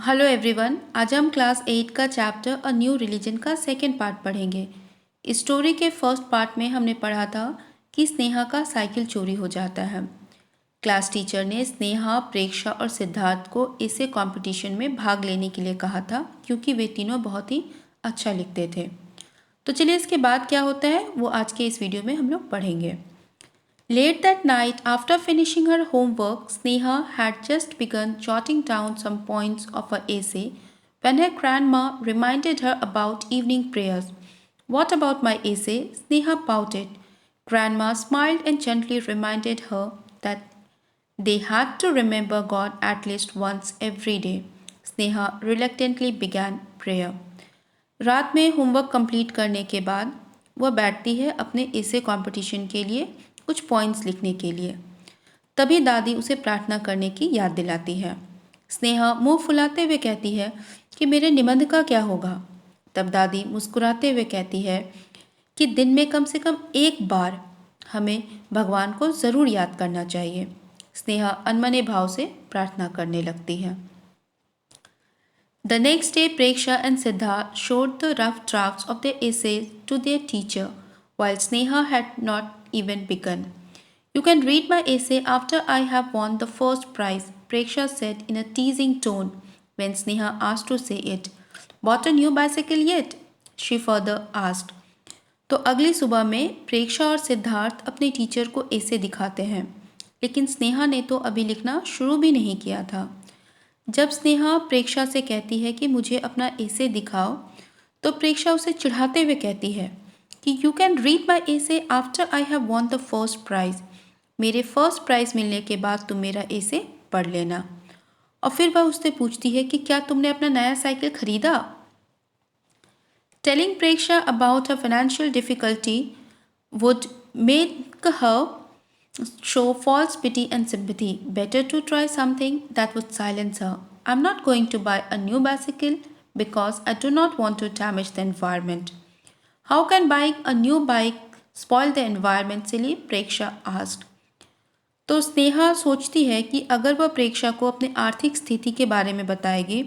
Hello everyone. आज हम class 8 का चैप्टर अ न्यू रिलीजन का सेकेंड पार्ट पढ़ेंगे। इस स्टोरी के फर्स्ट पार्ट में हमने पढ़ा था कि स्नेहा का साइकिल चोरी हो जाता है। क्लास टीचर ने स्नेहा, प्रेक्षा और सिद्धार्थ को ऐसे कंपटीशन में भाग लेने के लिए कहा था क्योंकि वे तीनों बहुत ही अच्छा लिखते थे। तो चलिए इसके बाद क्या होता है वो आज के इस वीडियो में हम लोग पढ़ेंगे। Late that night, after finishing her homework, Sneha had just begun jotting down some points of her essay when her grandma reminded her about evening prayers. What about my essay? Sneha pouted. Grandma smiled and gently reminded her that they had to remember God at least once every day. Sneha reluctantly began prayer. रात में homework complete करने के बाद वह बैठती है अपने ऐसे कंपटीशन के लिए कुछ पॉइंट्स लिखने के लिए। तभी दादी उसे प्रार्थना करने की याद दिलाती है। स्नेहा मुंह फुलाते हुए कहती है कि मेरे निबंध का क्या होगा। तब दादी मुस्कुराते हुए कहती है कि दिन में कम से कम एक बार हमें भगवान को ज़रूर याद करना चाहिए। स्नेहा अनमने भाव से प्रार्थना करने लगती है। The next day, Preksha and Siddharth showed the rough drafts of their essays to their teacher, while Sneha had not even begun. You can read my essay after I have won the first prize, Preksha said in a teasing tone when Sneha asked to say it. Bought a new bicycle yet? She further asked. तो अगली सुबह में प्रेक्षा और सिद्धार्थ अपने teacher को ऐसे दिखाते हैं, लेकिन स्नेहा ने तो अभी लिखना शुरू भी नहीं किया था। जब स्नेहा प्रेक्षा से कहती है कि मुझे अपना एसे दिखाओ, तो प्रेक्षा उसे चिढ़ाते हुए कहती है कि you can read my essay after I have won the first prize. मेरे फर्स्ट प्राइज़ मिलने के बाद तुम मेरा एसे पढ़ लेना। और फिर वह उससे पूछती है कि क्या तुमने अपना नया साइकिल खरीदा। Telling Preksha about her financial difficulty would make her show false pity and sympathy. Better to try something that would silence her. I'm not going to buy a new bicycle because I do not want to damage the environment. How can buying a new bike spoil the environment, silly? Preksha asked. तो स्नेहा सोचती है कि अगर वह प्रेक्षा को अपने आर्थिक स्थिति के बारे में बताएगी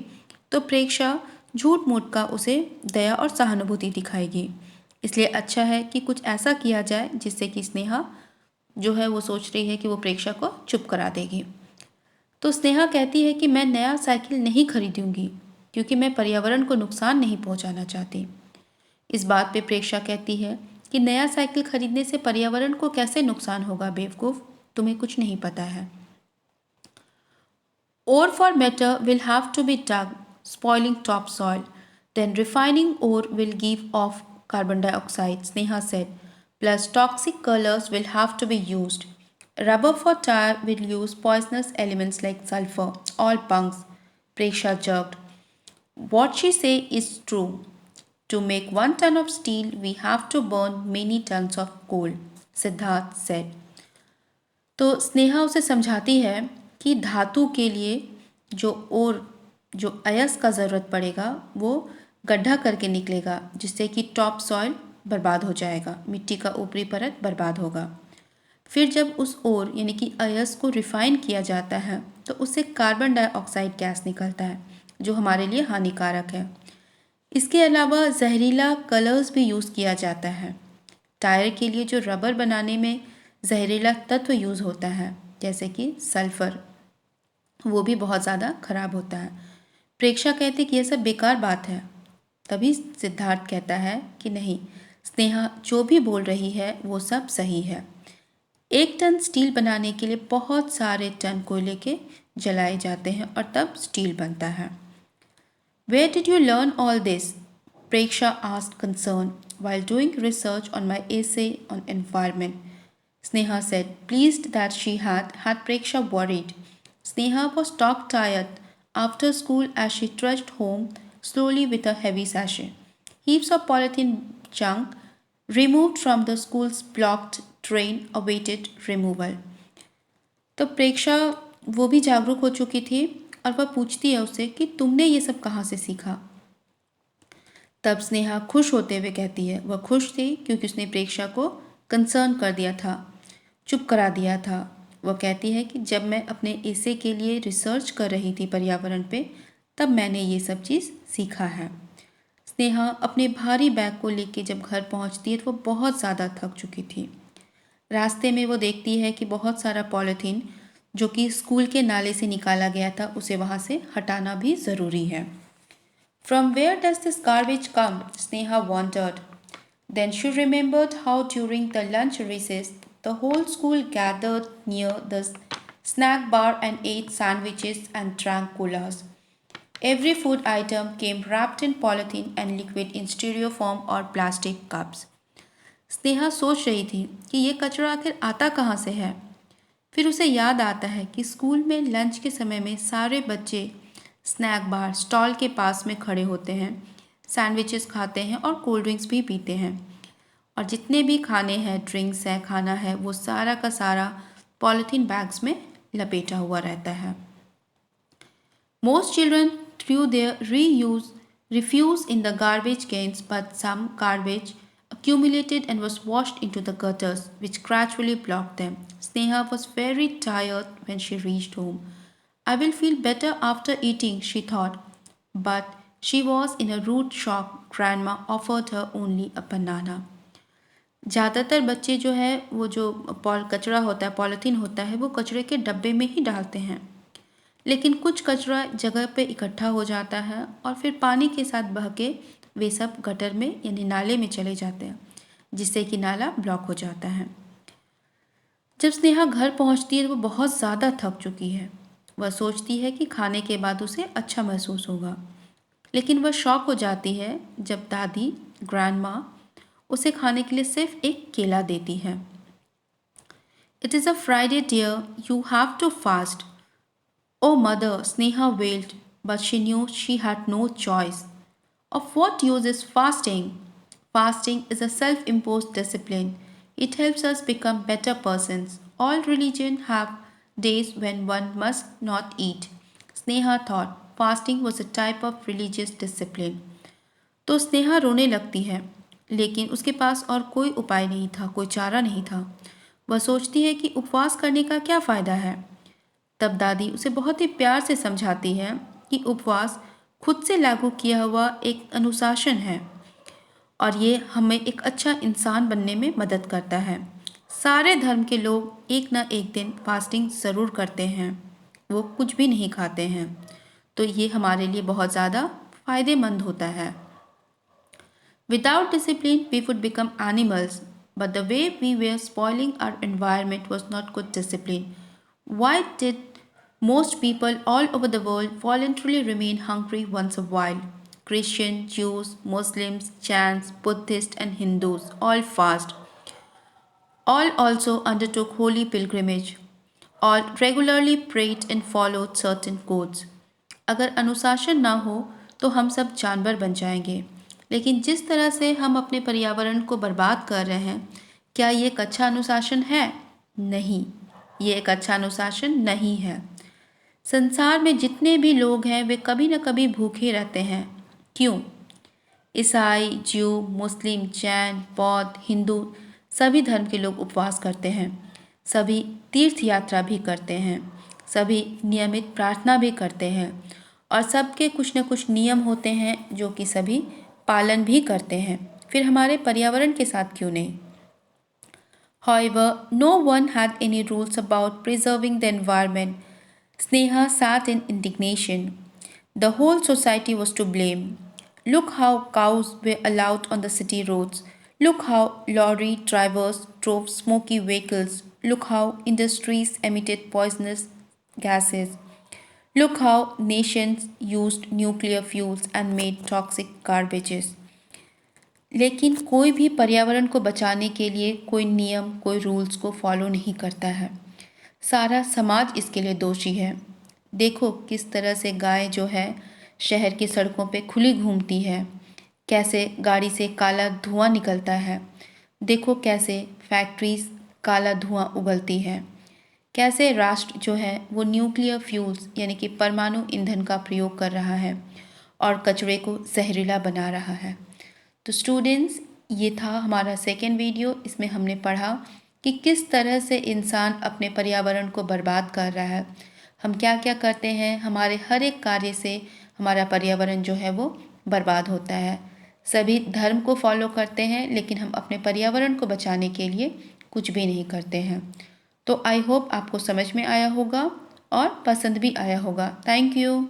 तो प्रेक्षा झूठ मूठ का उसे दया और सहानुभूति दिखाएगी। इसलिए अच्छा है कि कुछ ऐसा किया जाए जिससे कि स्नेहा जो है वो सोच रही है कि वो प्रेक्षा को चुप करा देगी। तो स्नेहा कहती है कि मैं नया साइकिल नहीं खरीदूंगी क्योंकि मैं पर्यावरण को नुकसान नहीं पहुंचाना चाहती। इस बात पे प्रेक्षा कहती है कि नया साइकिल खरीदने से पर्यावरण को कैसे नुकसान होगा बेवकूफ़, तुम्हें कुछ नहीं पता है। Ore for matter will have to be dug, spoiling topsoil. Then refining ore will give off carbon dioxide, Sneha said. Plus toxic colors will have to be used. Rubber for tire will use poisonous elements like sulfur. All punks, Preksha jerked. What she say is true. To make 1 ton of steel, we have to burn many tons of coal, Siddharth said. तो स्नेहा उसे समझाती है कि धातु के लिए जो अयस्क का ज़रूरत पड़ेगा वो गड्ढा करके निकलेगा जिससे कि टॉप सॉइल बर्बाद हो जाएगा, मिट्टी का ऊपरी परत बर्बाद होगा। फिर जब उस ओर यानी कि अयस्क को रिफाइन किया जाता है तो उससे कार्बन डाइऑक्साइड गैस निकलता है जो हमारे लिए हानिकारक है। इसके अलावा जहरीला कलर्स भी यूज़ किया जाता है। टायर के लिए जो रबर बनाने में जहरीला तत्व यूज़ होता है जैसे कि सल्फ़र, वो भी बहुत ज़्यादा खराब होता है। प्रेक्षा कहते कि यह सब बेकार बात है। तभी सिद्धार्थ कहता है कि नहीं, स्नेहा जो भी बोल रही है वो सब सही है। 1 टन स्टील बनाने के लिए बहुत सारे टन कोयले के जलाए जाते हैं और तब स्टील बनता है। Where did you learn all this? Preksha asked concerned while doing research on my essay on environment. Sneha said, pleased that she had Preksha worried. Sneha was dog-tired after school as she trudged home slowly with a heavy sachet. Heaps of polythene junk removed from the school's blocked drain awaited removal. तो प्रेक्षा वो भी जागरूक हो चुकी थी और वह पूछती है उससे कि तुमने ये सब कहाँ से सीखा। तब स्नेहा खुश होते हुए कहती है वह खुश थी क्योंकि उसने प्रेक्षा को कंसर्न कर दिया था, चुप करा दिया था। वह कहती है कि जब मैं अपने एसे के लिए रिसर्च कर रही थी पर्यावरण पे, तब मैंने ये सब चीज़ सीखा है। स्नेहा अपने भारी बैग को लेके जब घर पहुंचती है तो वो बहुत ज़्यादा थक चुकी थी। रास्ते में वो देखती है कि बहुत सारा पॉलीथीन जो कि स्कूल के नाले से निकाला गया था उसे वहाँ से हटाना भी ज़रूरी है। From where does this garbage come? Sneha wondered. Then she remembered how during the lunch recess the whole school gathered near the snack bar and ate sandwiches and drank colas. Every food item came wrapped in polythene and liquid in styrofoam or plastic cups. Sneha सोच रही थी कि ये कचरा आखिर आता कहाँ से है। फिर उसे याद आता है कि स्कूल में लंच के समय में सारे बच्चे स्नैक बार स्टॉल के पास में खड़े होते हैं, सैंडविचेस खाते हैं और कोल्ड ड्रिंक्स भी पीते हैं। और जितने भी खाने हैं, ड्रिंक्स है, खाना है, वो सारा का सारा पॉलीथीन बैग्स में लपेटा हुआ रहता है। Most children threw their refuse in the garbage cans, but some garbage accumulated and was washed into the gutters, which gradually blocked them. Sneha was very tired when she reached home. I will feel better after eating, she thought, but she was in a rude shock. Grandma offered her only a banana. ज़्यादातर बच्चे जो है वो जो कचरा होता है, polythene होता है, वो कचरे के डब्बे में ही डालते हैं। लेकिन कुछ कचरा जगह पे इकट्ठा हो जाता है और फिर पानी के साथ बह के वे सब गटर में यानी नाले में चले जाते हैं, जिससे कि नाला ब्लॉक हो जाता है। जब स्नेहा घर पहुंचती है तो वो बहुत ज़्यादा थक चुकी है। वह सोचती है कि खाने के बाद उसे अच्छा महसूस होगा, लेकिन वह शॉक हो जाती है जब दादी ग्रैंड माँ उसे खाने के लिए सिर्फ एक केला देती है। It is a Friday dear, you have to fast. Oh, mother, Sneha wailed, but she knew she had no choice. Of what use is fasting? Fasting is a self imposed discipline. It helps us become better persons. All religions have days when one must not eat. Sneha thought fasting was a type of religious discipline. तो स्नेहा रोने लगती है, लेकिन उसके पास और कोई उपाय नहीं था, कोई चारा नहीं था। वह सोचती है कि उपवास करने का क्या फ़ायदा है। तब दादी उसे बहुत ही प्यार से समझाती है कि उपवास खुद से लागू किया हुआ एक अनुशासन है और ये हमें एक अच्छा इंसान बनने में मदद करता है। सारे धर्म के लोग एक ना एक दिन फास्टिंग ज़रूर करते हैं, वो कुछ भी नहीं खाते हैं, तो ये हमारे लिए बहुत ज़्यादा फ़ायदेमंद होता है। Without discipline, we would become animals, but the way we were spoiling our environment was not good discipline. Why did most people all over the world voluntarily remain hungry once a while? Christians, Jews, Muslims, Jains, Buddhists, and Hindus all fast. All also undertook holy pilgrimage. All regularly prayed and followed certain codes. अगर अनुशासन ना हो तो हम सब जानवर बन जाएंगे। लेकिन जिस तरह से हम अपने पर्यावरण को बर्बाद कर रहे हैं, क्या ये एक अच्छा अनुशासन है? नहीं, ये एक अच्छा अनुशासन नहीं है। संसार में जितने भी लोग हैं वे कभी न कभी भूखे रहते हैं। क्यों? ईसाई, ज्यू, मुस्लिम, जैन, बौद्ध, हिंदू सभी धर्म के लोग उपवास करते हैं। सभी तीर्थ यात्रा भी करते हैं। सभी नियमित प्रार्थना भी करते हैं और सबके कुछ न कुछ नियम होते हैं जो कि सभी पालन भी करते हैं। फिर हमारे पर्यावरण के साथ क्यों नहीं? However, no one had any rules about preserving the environment. Sneha sat in indignation. The whole society was to blame. Look how cows were allowed on the city roads. Look how lorry drivers drove smoky vehicles. Look how industries emitted poisonous gases. Look how nations used nuclear fuels and made toxic garbages. लेकिन कोई भी पर्यावरण को बचाने के लिए कोई नियम, कोई रूल्स को फॉलो नहीं करता है। सारा समाज इसके लिए दोषी है। देखो किस तरह से गाय जो है शहर की सड़कों पे खुली घूमती है, कैसे गाड़ी से काला धुआं निकलता है। देखो कैसे फैक्ट्रीज काला धुआं उगलती है, कैसे राष्ट्र जो है वो न्यूक्लियर फ्यूल्स यानी कि परमाणु ईंधन का प्रयोग कर रहा है और कचरे को जहरीला बना रहा है। तो स्टूडेंट्स, ये था हमारा सेकेंड वीडियो। इसमें हमने पढ़ा कि किस तरह से इंसान अपने पर्यावरण को बर्बाद कर रहा है। हम क्या क्या करते हैं, हमारे हर एक कार्य से हमारा पर्यावरण जो है वो बर्बाद होता है। सभी धर्म को फॉलो करते हैं लेकिन हम अपने पर्यावरण को बचाने के लिए कुछ भी नहीं करते हैं। तो आई होप आपको समझ में आया होगा और पसंद भी आया होगा। Thank you.